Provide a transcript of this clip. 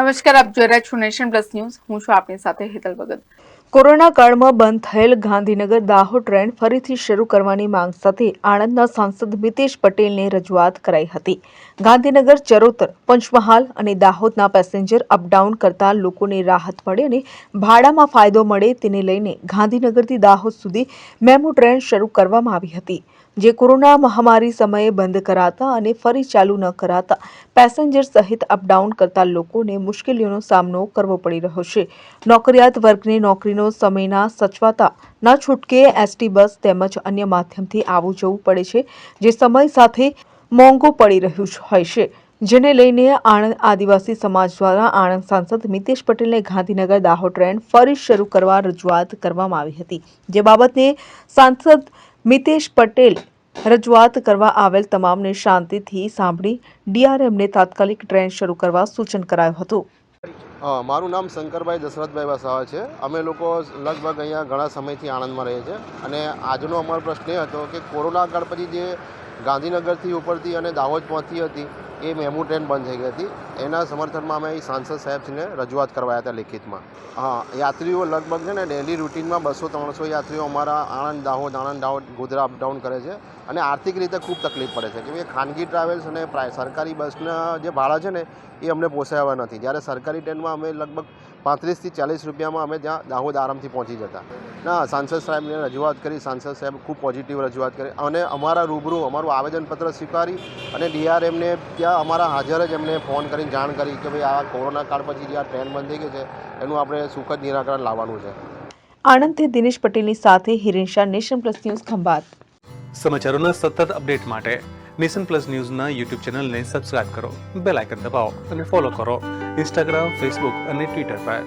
નમસ્કાર, આપ જોઈ રહ્યા છો નેશન પ્લસ ન્યૂઝ. હું છું આપની સાથે હેતલ ભગત. કોરોના કાળમાં બંધ થયેલ ગાંધીનગર દાહોદ ટ્રેન ફરીથી શરૂ કરવાની માંગ સાથે આણંદના સાંસદ મિતેશ પટેલને રજૂઆત કરાઈ હતી. ગાંધીનગર, ચરોતર, પંચમહાલ અને દાહોદના પેસેન્જર અપડાઉન કરતા લોકોને રાહત મળે અને ભાડામાં ફાયદો મળે તેને લઈને ગાંધીનગરથી દાહોદ સુધી મેમુ ટ્રેન શરૂ કરવામાં આવી હતી, જે કોરોના મહામારી સમયે બંધ કરાતા અને ફરી ચાલુ ન કરાતા પેસેન્જર સહિત અપડાઉન કરતા લોકોને મુશ્કેલીઓનો સામનો કરવો પડી રહ્યો છે. નોકરિયાત વર્ગને નોકરીનો સમયના સચવાતા ન છૂટકે એસટી બસ તેમજ અન્ય માધ્યમથી આવવું જવું પડે છે, જે સમય સાથે મોંઘું પડી રહ્યું હોય છે, જેને લઈને આણંદ આદિવાસી સમાજ દ્વારા આણંદ સાંસદ મિતેશ પટેલને ગાંધીનગર દાહોદ ટ્રેન ફરી શરૂ કરવા રજૂઆત કરવામાં આવી હતી. જે બાબતને સાંસદ મિતેશ પટેલ રજૂઆત કરવા આવેલ તમામને શાંતિથી સાંભળી ડીઆરએમને તાત્કાલિક ટ્રેન શરૂ કરવા સૂચન કરાયું હતું. મારું નામ શંકરભાઈ દશરથભાઈ વસાવા છે. અમે લોકો લગભગ અહીંયા ઘણા સમયથી આણંદમાં રહીએ છીએ અને આજનો અમારો પ્રશ્ન એ હતો કે કોરોના કાળ પછી જે ગાંધીનગરથી ઉપરથી અને દાહોદ પહોંચતી હતી એ મેમુ ટ્રેન બંધ થઈ ગઈ હતી. એના સમર્થનમાં અમે સાંસદ સાહેબશ્રીને રજૂઆત કરવા હતા લેખિતમાં. યાત્રીઓ લગભગ છે ને ડેલી રૂટીનમાં 200-300 યાત્રીઓ અમારા આણંદ દાહોદ ગોધરા અપડાઉન કરે છે અને આર્થિક રીતે ખૂબ તકલીફ પડે છે, કેમ કે ખાનગી ટ્રાવેલ્સ અને સરકારી બસના જે ભાડા છે ને એ અમને પોસાયા નથી. જ્યારે સરકારી ટ્રેનમાં અમે લગભગ 35 થી 40 રૂપિયામાં અમે ત્યાં દાહોદ આરામથી પહોંચી જતા. સાંસદ સાહેબને રજૂઆત કરી, સાંસદ સાહેબ ખૂબ પોઝિટિવ રજૂઆત કરી અને અમારા રૂબરૂ અમારું આવેદનપત્ર સ્વીકારી અને ડીઆરએમને ત્યાં અમારા હાજર જ એમને ફોન કરીને જાણ કરી કે ભાઈ આ કોરોના કાળ પછી જે આ ટ્રેન બંધ થઈ ગઈ છે એનું આપણે સુખદ નિરાકરણ લાવવાનું છે. આણંદથી દિનેશ પટેલની સાથે Hiren Shah, Nation Plus news, Khambhat. સમાચારોના સતત અપડેટ માટે નેશન પ્લસ ન્યૂઝના યુટ્યુબ ચેનલને સબસ્ક્રાઇબ કરો, બેલ આઇકન દબાવો અને ફોલો કરો ઇન્સ્ટાગ્રામ, ફેસબુક અને ટ્વિટર પર.